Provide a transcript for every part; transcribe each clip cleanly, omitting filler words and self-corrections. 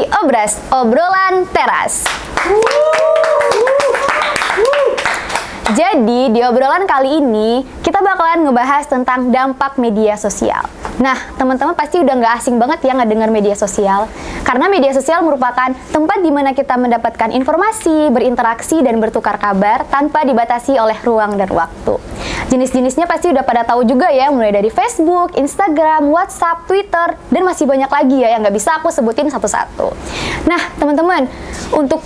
di Obras, Obrolan Teras. Jadi di obrolan kali ini kita bakalan ngebahas tentang dampak media sosial. Nah, teman-teman pasti udah nggak asing banget ya ngedengar media sosial. Karena media sosial merupakan tempat di mana kita mendapatkan informasi, berinteraksi, dan bertukar kabar tanpa dibatasi oleh ruang dan waktu. Jenis-jenisnya pasti udah pada tahu juga ya, mulai dari Facebook, Instagram, WhatsApp, Twitter, dan masih banyak lagi ya yang nggak bisa aku sebutin satu-satu. Nah, teman-teman, untuk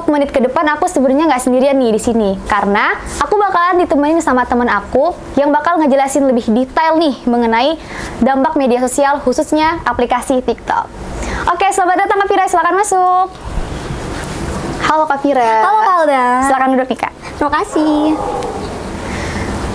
menit ke depan aku sebenarnya nggak sendirian nih di sini, karena aku bakalan ditemenin sama teman aku yang bakal ngejelasin lebih detail nih mengenai dampak media sosial, khususnya aplikasi TikTok. Oke, selamat datang Kak Fira, silakan masuk. Halo Kak Fira. Halo Kak Alda. Silakan duduk nih Kak. Terima kasih.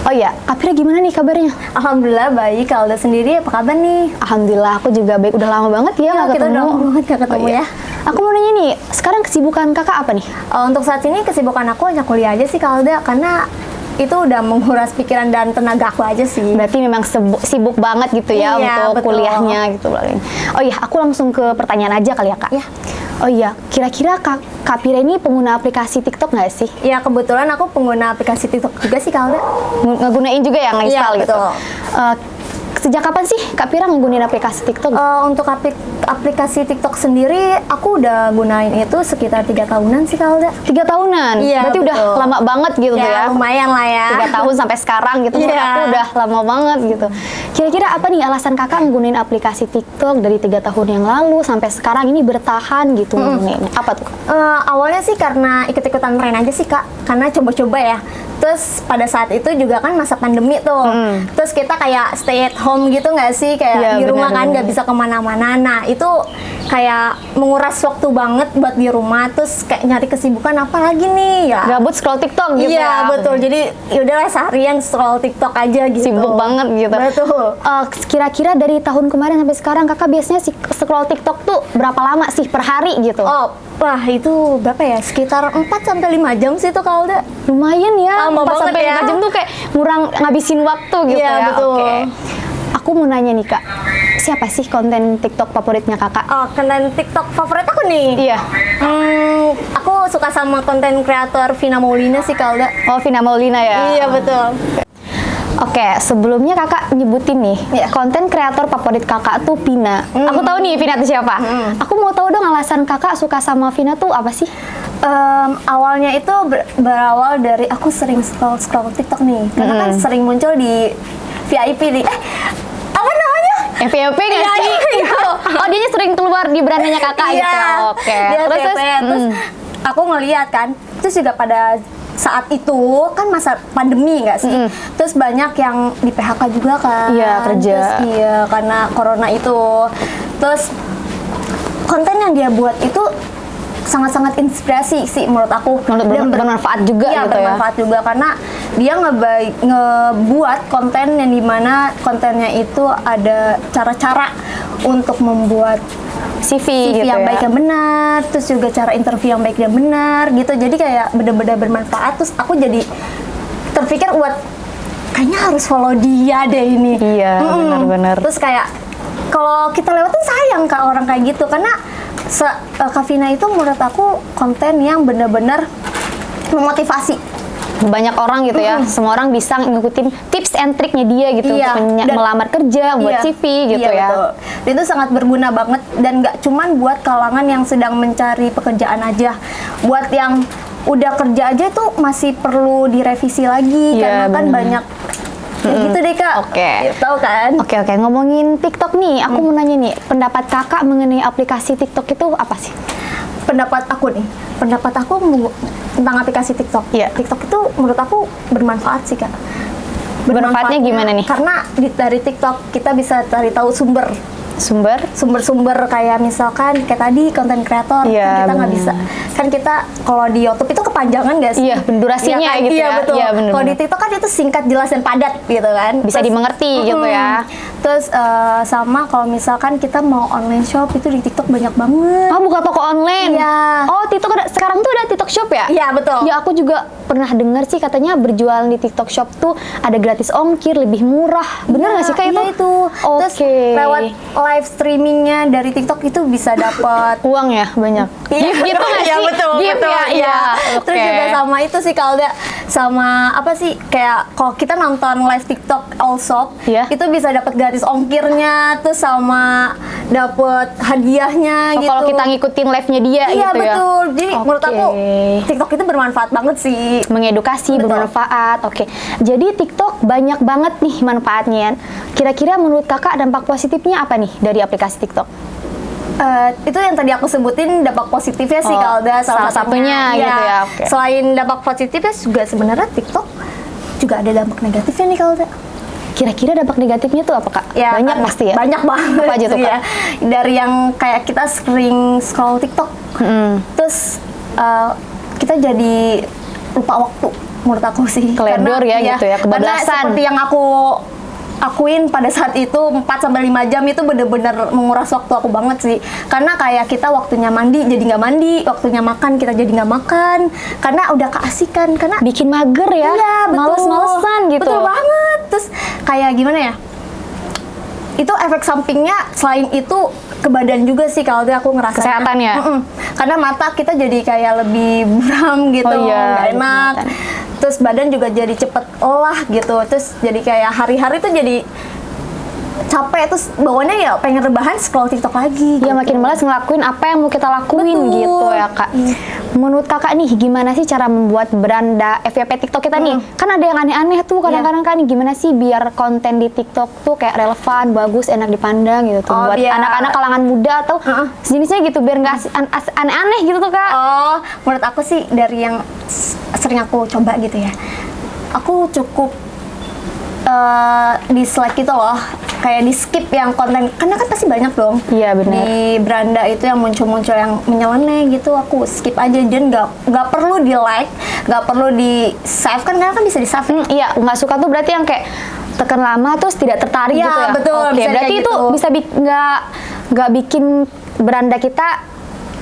Oh iya, Kak Fira gimana nih kabarnya? Alhamdulillah baik. Kak Alda sendiri apa kabar nih? Alhamdulillah aku juga baik. Udah lama banget ya nggak kita ketemu. udah lama banget nggak ketemu ya. Aku mau nanya nih, sekarang kesibukan kakak apa nih? Untuk saat ini kesibukan aku hanya kuliah aja sih Kak Alda, karena itu udah menguras pikiran dan tenaga aku aja sih. Berarti memang sibuk banget gitu ya Iya, untuk betul. kuliahnya gitu. Oh iya, aku langsung ke pertanyaan aja kali ya Kak. Ya. Oh iya, kira-kira Kak Fira ini pengguna aplikasi TikTok nggak sih? Ya kebetulan aku pengguna aplikasi TikTok juga sih Kak Alda. Ngegunain juga ya, nge-install Iya, gitu? betul. Sejak kapan sih Kak Fira ngegunain aplikasi TikTok? Untuk aplikasi TikTok sendiri, aku udah gunain itu sekitar 3 tahunan sih Kak Alda. 3 tahunan? Iya, Berarti udah betul. lama banget gitu ya? Lumayan lah ya. 3 tahun sampai sekarang gitu, menurut Iya. aku udah lama banget gitu. Kira-kira apa nih alasan kakak menggunakan aplikasi TikTok dari 3 tahun yang lalu sampai sekarang ini bertahan gitu menggunainnya? Apa tuh Kak? Awalnya sih karena ikut-ikutan tren aja sih Kak, karena coba-coba ya. Terus pada saat itu juga kan masa pandemi tuh, terus kita kayak stay at home gitu nggak sih, kayak Iya, di rumah kan benar-benar. nggak bisa kemana-mana. Nah itu kayak menguras waktu banget buat di rumah, terus kayak nyari kesibukan apa lagi nih ya. Gabut scroll TikTok gitu ya? Iya betul, jadi yaudahlah seharian scroll TikTok aja gitu. Sibuk banget gitu. Betul. Kira-kira dari tahun kemarin sampai sekarang kakak biasanya scroll TikTok tuh berapa lama sih per hari gitu? Oh, wah itu berapa ya? Sekitar 4-5 jam sih tuh Kak Alda. Lumayan ya, Lama 4 sampai banget 5 ya. jam tuh kayak ngurang ngabisin waktu gitu Iya, ya. betul. Oke. Aku mau nanya nih Kak, siapa sih konten TikTok favoritnya kakak? Oh, konten TikTok favorit aku nih. Iya. Aku suka sama konten kreator Vina Maulina sih Kak Alda. Oh, Vina Maulina ya? Iya betul. Oke, sebelumnya kakak nyebutin nih, Iya. konten kreator favorit kakak tuh Vina. Aku tahu nih Vina itu siapa. Aku mau tahu dong alasan kakak suka sama Vina tuh apa sih? Awalnya itu berawal dari aku sering scroll TikTok nih, karena kan sering muncul di VIP nih. Apa namanya? FYP nggak Iya, sih? iya. Oh, dia sering keluar di berandanya kakak gitu ya? Oke. Dia Terus, terus aku ngeliat kan, terus juga pada saat itu kan masa pandemi nggak sih? Terus banyak yang di PHK juga kan? Iya, kerja. Terus, iya, karena corona itu. Terus konten yang dia buat itu sangat-sangat inspirasi sih menurut aku. Dan bermanfaat juga iya, gitu ya? bermanfaat juga karena dia ngebuat konten yang dimana kontennya itu ada cara-cara untuk membuat CV gitu yang ya? baik yang benar, terus juga cara interview yang baik dan benar gitu. Jadi kayak benar-benar bermanfaat. Terus aku jadi terpikir buat kayaknya harus follow dia deh ini. Iya, benar-benar. Terus kayak kalau kita lewatin sayang Kak orang kayak gitu, karena Kak Vina itu menurut aku konten yang benar-benar memotivasi. Banyak orang gitu ya, semua orang bisa ngikutin tips and triknya dia gitu Iya, untuk dan- melamar kerja, buat Iya, CV gitu iya, ya. Betul. Dan itu sangat berguna banget, dan nggak cuman buat kalangan yang sedang mencari pekerjaan aja, buat yang udah kerja aja itu masih perlu direvisi lagi. Iya, karena kan benar. banyak kayak gitu deh Kak. Oke. Ya, tahu kan? Oke, ngomongin TikTok nih, aku mau nanya nih, pendapat kakak mengenai aplikasi TikTok itu apa sih? Pendapat aku tentang aplikasi TikTok. Iya. TikTok itu menurut aku bermanfaat sih Kak. Bermanfaatnya gimana nih? Karena dari TikTok kita bisa cari tahu sumber-sumber kayak misalkan kayak tadi konten kreator. Iya, Kan kita nggak benar. bisa, kan kita kalau di YouTube itu kepanjangan nggak sih? Iya, durasinya Iya kan? gitu Iya ya. betul. Iya, benar-benar. Kalau di TikTok kan itu singkat, jelas dan padat gitu kan. Bisa dimengerti gitu ya. Terus sama kalau misalkan kita mau online shop itu di TikTok banyak banget. Oh, buka toko online. Iya. Oh, TikTok sekarang tuh ada TikTok Shop ya? Iya, betul. Ya, aku juga pernah dengar sih katanya berjualan di TikTok Shop tuh ada gratis ongkir, lebih murah. Bener nggak sih Kak itu? Iya itu. Terus Oke. lewat live streamingnya dari TikTok itu bisa dapat Uang ya banyak. Gift gitu nggak sih? Iya betul, Gift betul. ya, iya. Terus Oke. juga sama itu sih Kalda, sama apa sih kayak kalau kita nonton live TikTok All Shop, Iya. itu bisa dapat gratis ongkirnya, terus sama dapat hadiahnya Oh, gitu. kalau kita ngikutin live-nya dia Iya gitu ya. betul. Jadi menurut Oke. aku TikTok itu bermanfaat banget sih. Mengedukasi, Betul. bermanfaat. Oke. Jadi TikTok banyak banget nih manfaatnya. Kira-kira menurut Kakak dampak positifnya apa nih dari aplikasi TikTok? Itu yang tadi aku sebutin dampak positifnya sih Oh, Kalda, salah satunya Iya. gitu ya, oke. Selain dampak positifnya juga sebenarnya TikTok juga ada dampak negatifnya nih Kalda. Kira-kira dampak negatifnya tuh apa Kak? Ya, Banyak kan pasti ya? Banyak banget Apa aja tuh, sih Kak? ya. Dari yang kayak kita sering scroll TikTok, terus kita jadi lupa waktu menurut aku sih. Keledor ya gitu ya, Karena kebablasan. seperti yang aku akuin pada saat itu 4-5 jam itu bener-bener menguras waktu aku banget sih. Karena kayak kita waktunya mandi jadi nggak mandi, waktunya makan kita jadi nggak makan, karena udah keasikan, karena Bikin mager ya? iya, betul. Males-malesan gitu. Betul banget. Terus kayak gimana ya? Itu efek sampingnya selain itu ke badan juga sih kalau aku ngerasa. Kesehatan ya? Karena mata kita jadi kayak lebih buram gitu, Oh iya, nggak enak. kelihatan. Terus badan juga jadi cepet lelah gitu. Terus jadi kayak hari-hari tuh jadi capek, terus bawaannya ya pengen rebahan scroll TikTok lagi. Ya gitu. makin malas ngelakuin apa yang mau kita lakuin Betul. gitu ya Kak. Menurut Kakak nih gimana sih cara membuat beranda FYP TikTok kita nih? Kan ada yang aneh-aneh tuh kadang-kadang kan, gimana sih biar konten di TikTok tuh kayak relevan, bagus, enak dipandang gitu tuh Oh, buat biar- anak-anak kalangan muda atau sejenisnya gitu biar nggak aneh-aneh gitu tuh Kak. Oh, menurut aku sih dari yang sering aku coba gitu ya, aku cukup dislike gitu loh, kayak di skip yang konten, karena kan pasti banyak dong. Iya, benar. Di beranda itu yang muncul-muncul yang menyeleneh gitu, aku skip aja, dan nggak perlu di like, nggak perlu di save kan, karena kan bisa di save. Iya, nggak suka tuh berarti yang kayak tekan lama terus tidak tertarik Iya, gitu ya. betul, Oke, bisa berarti kayak itu gitu. bisa nggak bikin beranda kita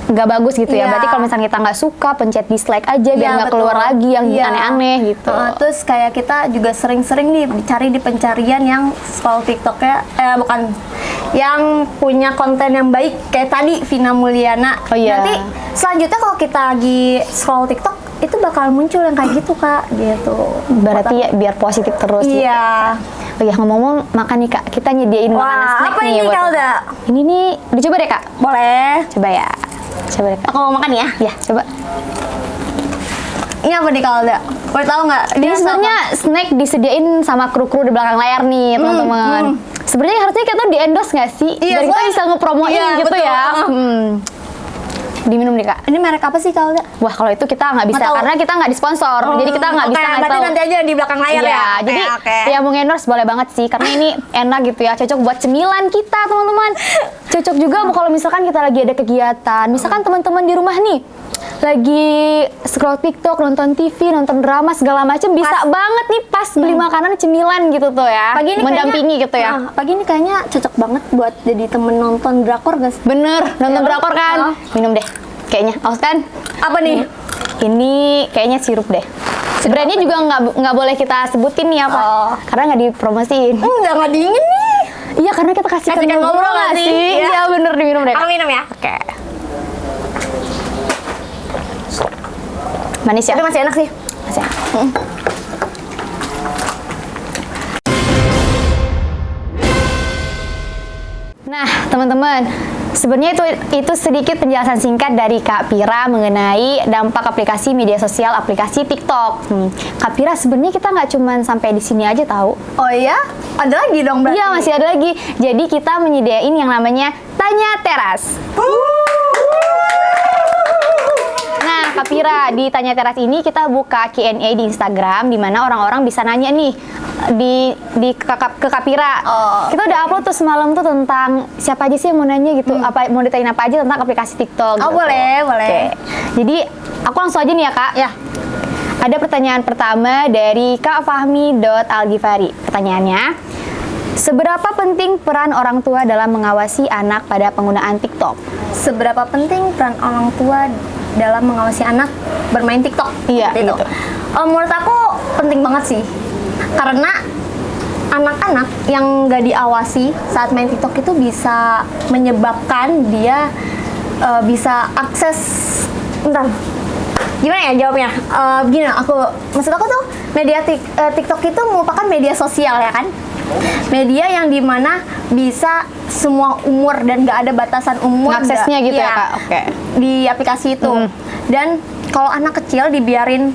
nggak bagus gitu ya. Iya. Berarti kalau misalnya kita nggak suka, pencet dislike aja biar Iya, nggak betul. keluar lagi yang Iya. aneh-aneh gitu. Terus kayak kita juga sering-sering nih dicari di pencarian yang scroll TikToknya, bukan, yang punya konten yang baik kayak tadi Vina Mulyana. Oh, iya. Nanti selanjutnya kalau kita lagi scroll TikTok itu bakal muncul yang kayak gitu Kak, gitu. Berarti ya biar positif terus gitu. Iya. Oh ya, ngomong-ngomong makan nih Kak, kita nyediain makanan Wah, snack apa nih ini buat- Kalda? Ini nih, dicoba deh Kak. Boleh. Coba ya. Coba deh Kak. Aku mau makan ya. Ya, coba. Ini apa nih Kalda? Boleh tahu nggak? Ini rasa sebenarnya snack disediain sama kru-kru di belakang layar nih, teman-teman. Sebenarnya harusnya kita di endorse nggak sih? Iya, Biar kita soalnya- bisa ngepromoin iya, gitu betul. ya. Diminum deh Kak. Ini merek apa sih Kalda? Wah, kalau itu kita nggak bisa Nggak tahu. karena kita nggak disponsor. Jadi kita nggak bisa ngasih berarti tahu. nanti aja di belakang layar Iya, ya. jadi Oke. ya mau endorse boleh banget sih karena ini enak gitu ya, cocok buat cemilan kita teman-teman. Cocok juga kalau misalkan kita lagi ada kegiatan, misalkan teman-teman di rumah nih lagi scroll TikTok, nonton TV, nonton drama segala macam bisa banget nih pas beli makanan cemilan gitu tuh ya, Pagi ini mendampingi kayaknya, gitu ya. Pagi ini kayaknya cocok banget buat jadi temen nonton drakor guys. Bener, nonton Ya, drakor kan? Minum deh, kayaknya. Awas kan? Apa nih? Ini kayaknya sirup deh. Brandnya juga nggak boleh kita sebutin nih apa, Oh. karena nggak dipromosiin. Nggak dingin nih. Iya, karena kita kasihkan Kasihkan ngobrol nggak sih? Iya. Iya, bener, diminum deh. Aku minum ya. Oke. Manis ya? Tapi masih enak sih. Masih enak. Nah, teman-teman, sebenarnya itu sedikit penjelasan singkat dari Kak Pira mengenai dampak aplikasi media sosial aplikasi TikTok. Kak Pira, sebenarnya kita nggak cuman sampai di sini aja tahu. Oh iya? Ada lagi dong berarti? Iya, masih ada lagi. Jadi kita menyediain yang namanya Tanya Teras. Nah, Kak Pira, di Tanya Teras ini kita buka Q&A di Instagram, di mana orang-orang bisa nanya nih ke Kak Pira. Oh. Kita udah upload tuh semalam tuh tentang siapa aja sih yang mau nanya gitu, apa mau ditanyain apa aja tentang aplikasi TikTok. Oh, gitu. boleh, boleh. Oke. Jadi aku langsung aja nih ya Kak. Ya. Ada pertanyaan pertama dari Kak Fahmi.Algifari. Pertanyaannya, Seberapa penting peran orang tua dalam mengawasi anak pada penggunaan TikTok? Seberapa penting peran orang tua dalam mengawasi anak bermain TikTok? Iya, Seperti itu. gitu. Menurut aku penting banget sih, karena anak-anak yang nggak diawasi saat main TikTok itu bisa menyebabkan dia bisa akses, bentar, gimana ya jawabnya? Gini, maksud aku tuh TikTok itu merupakan media sosial ya kan? Media yang dimana bisa semua umur dan nggak ada batasan umur. Aksesnya gitu ya, Kak? Oke. Di aplikasi itu. Dan kalau anak kecil dibiarin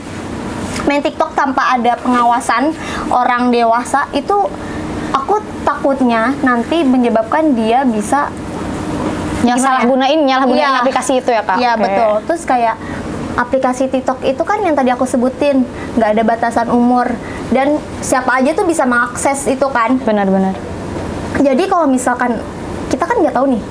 main TikTok tanpa ada pengawasan orang dewasa, itu aku takutnya nanti menyebabkan dia bisa Nyalahgunain Iya. aplikasi itu ya, Kak? Iya, Oke. betul. Terus kayak aplikasi TikTok itu kan yang tadi aku sebutin, nggak ada batasan umur dan siapa aja tuh bisa mengakses itu kan. Benar-benar. Jadi kalau misalkan kita kan nggak tahu nih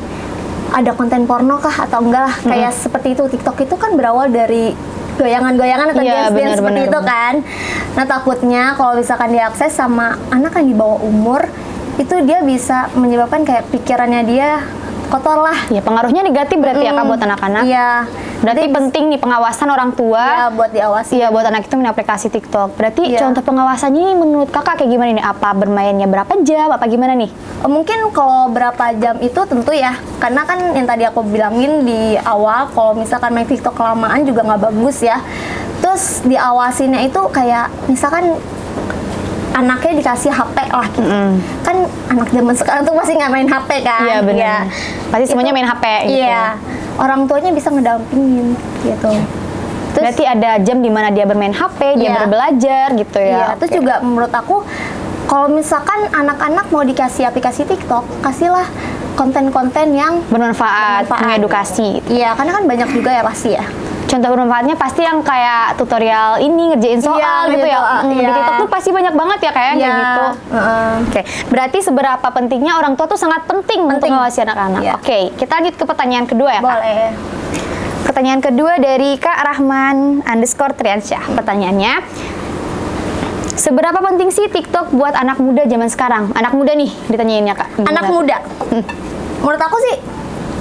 ada konten porno kah atau enggak lah, kayak seperti itu. TikTok itu kan berawal dari goyangan-goyangan atau Iya, dance-dance seperti benar, itu kan. Nah, takutnya kalau misalkan diakses sama anak yang di bawah umur, itu dia bisa menyebabkan kayak pikirannya dia kotor lah. Ya, pengaruhnya negatif berarti ya, Kak, buat anak-anak? Iya. Berarti penting nih pengawasan orang tua. Iya, buat diawasi. Iya, buat anak itu main aplikasi TikTok. Berarti Iya. contoh pengawasannya ini menurut Kakak kayak gimana nih? Apa bermainnya berapa jam? Apa gimana nih? Mungkin kalau berapa jam itu tentu ya, karena kan yang tadi aku bilangin di awal, kalau misalkan main TikTok kelamaan juga nggak bagus ya. Terus diawasinnya itu kayak misalkan anaknya dikasih HP lah gitu. Kan anak zaman sekarang tuh pasti nggak main HP kan. Iya, benar. Ya. Pasti semuanya main HP gitu. Iya. Orang tuanya bisa ngedampingin gitu. Terus, Berarti ada jam di mana dia bermain HP, dia Iya. berbelajar gitu ya. iya, terus Oke. juga menurut aku kalau misalkan anak-anak mau dikasih aplikasi TikTok, kasihlah konten-konten yang bermanfaat, mengedukasi. Iya, karena kan banyak juga ya pasti ya. Contoh bermanfaatnya pasti yang kayak tutorial ini ngerjain soal Iya, gitu ya. gitu, Di iya. TikTok tuh pasti banyak banget ya kayak Iya, gitu. Oke, berarti seberapa pentingnya orang tua tuh sangat penting untuk Penting. mengawasi anak-anak. Iya. Oke, kita lanjut ke pertanyaan kedua ya, Kak. Boleh. Pertanyaan kedua dari Kak Rahman _Triansyah. Pertanyaannya, seberapa penting sih TikTok buat anak muda zaman sekarang? Anak muda nih ditanyainnya, Kak. Gimana? Anak muda. Menurut aku sih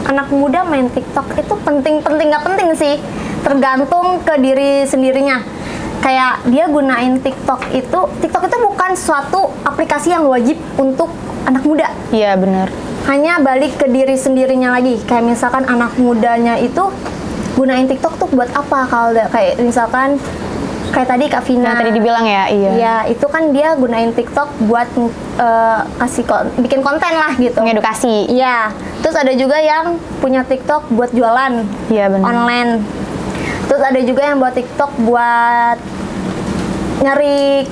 anak muda main TikTok itu penting nggak penting sih, tergantung ke diri sendirinya. Kayak dia gunain TikTok itu bukan suatu aplikasi yang wajib untuk anak muda. Iya, benar. Hanya balik ke diri sendirinya lagi. Kayak misalkan anak mudanya itu gunain TikTok tuh buat apa? Kalau kayak misalkan kayak tadi Kak Vina. Yang tadi dibilang ya, iya. Iya, itu kan dia gunain TikTok buat bikin konten lah gitu. Mengedukasi. Iya. Terus ada juga yang punya TikTok buat jualan Iya, benar. online. Terus ada juga yang buat TikTok buat nyari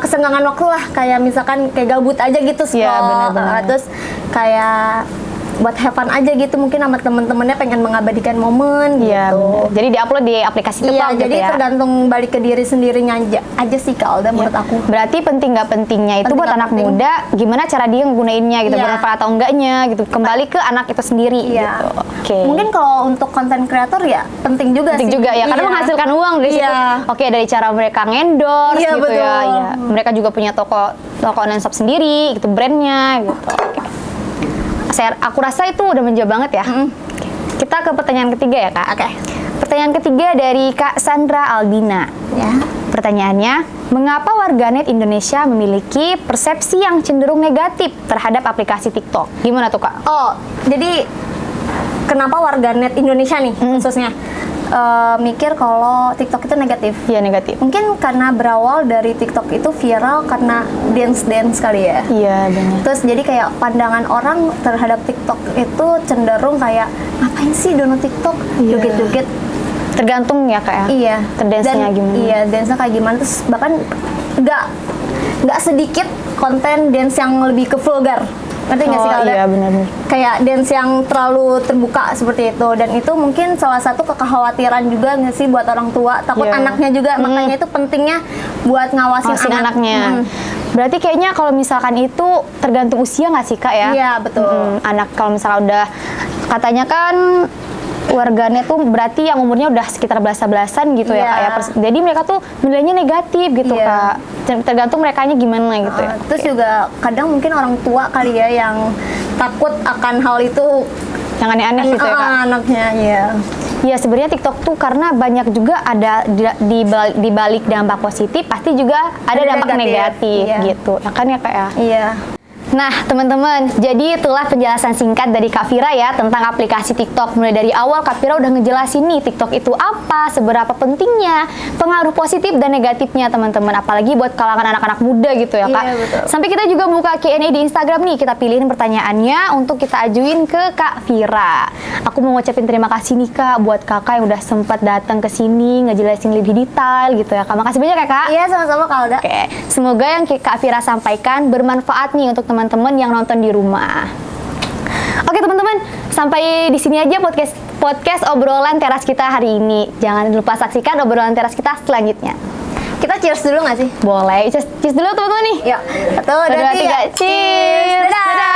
kesenggangan waktu lah, kayak misalkan kayak gabut aja gitu scroll. Iya, benar-benar. Terus kayak buat have fun aja gitu, mungkin sama temen-temennya pengen mengabadikan momen Iya, gitu. benar. Jadi diupload di aplikasi TikTok Iya, gitu jadi ya. tergantung balik ke diri sendirinya aja sih Kak Alda, menurut aku. Berarti penting nggak pentingnya itu Penting buat nggak anak penting. muda, gimana cara dia ngegunainnya gitu, Iya. bermanfaat atau enggaknya gitu. Kembali ke anak itu sendiri Iya. gitu. Oke. Mungkin kalau untuk konten kreator ya penting juga penting sih. juga ya, karena Iya. menghasilkan uang dari situ. Iya. Oke, dari cara mereka ngendorse Iya, gitu ya. betul. Iya. Mereka juga punya toko online shop sendiri gitu, brandnya gitu. Oke. Aku rasa itu udah menjawab banget ya. Oke. Kita ke pertanyaan ketiga ya, Kak. Oke. Pertanyaan ketiga dari Kak Sandra Albina. Ya. Pertanyaannya, mengapa warganet Indonesia memiliki persepsi yang cenderung negatif terhadap aplikasi TikTok? Gimana tuh, Kak? Oh, jadi kenapa warganet Indonesia nih khususnya mikir kalau TikTok itu negatif? Iya, negatif. Mungkin karena berawal dari TikTok itu viral karena dance kali ya. Iya, benar. Terus jadi kayak pandangan orang terhadap TikTok itu cenderung kayak ngapain sih download TikTok, Iya. joget-joget. Tergantung ya, Kak ya? Iya. Terdance-nya Dan- gimana? Iya, dance-nya kayak gimana. Terus bahkan nggak sedikit konten dance yang lebih ke vulgar. Ngerti nggak sih Oh, kalau iya, benar-benar. kayak dance yang terlalu terbuka seperti itu, dan itu mungkin salah satu kekhawatiran juga nggak sih buat orang tua, takut Iya. anaknya juga, makanya itu pentingnya buat ngawasin Ngawasin anaknya. Mm. Berarti kayaknya kalau misalkan itu tergantung usia nggak sih, Kak ya? Iya, betul. Anak kalau misalkan udah, katanya kan warganet tuh berarti yang umurnya udah sekitar belasan gitu ya Iya. Kak ya. Jadi mereka tuh nilainya negatif gitu Iya. Kak. Tergantung merekanya gimana gitu ya. Terus juga kadang mungkin orang tua kali ya yang takut akan hal itu Yang aneh-aneh gitu ya Kak. anaknya ya. Ya sebenarnya TikTok tuh karena banyak juga ada di balik dampak positif pasti juga ada Ada dampak negatif, negatif iya. gitu. Ya kan ya Kak ya. Iya. Nah, teman-teman, jadi itulah penjelasan singkat dari Kak Fira ya tentang aplikasi TikTok. Mulai dari awal Kak Fira udah ngejelasin nih TikTok itu apa, seberapa pentingnya, pengaruh positif dan negatifnya teman-teman. Apalagi buat kalangan anak-anak muda gitu ya Kak. Iya, betul. Sampai kita juga buka Q&A di Instagram nih, kita pilihin pertanyaannya untuk kita ajuin ke Kak Fira. Aku mau ngucapin terima kasih nih Kak buat Kakak yang udah sempat datang ke sini ngejelasin lebih detail gitu ya Kak. Makasih banyak ya Kak. Iya, sama-sama Kak Alda. Oke, semoga yang Kak Fira sampaikan bermanfaat nih untuk teman-teman yang nonton di rumah. Oke teman-teman, sampai di sini aja podcast obrolan teras kita hari ini. Jangan lupa saksikan obrolan teras kita selanjutnya. Kita cheers dulu nggak sih? Boleh, cheers dulu teman-teman nih. Yuk. 1, 2, 3. Cheers. Dadah.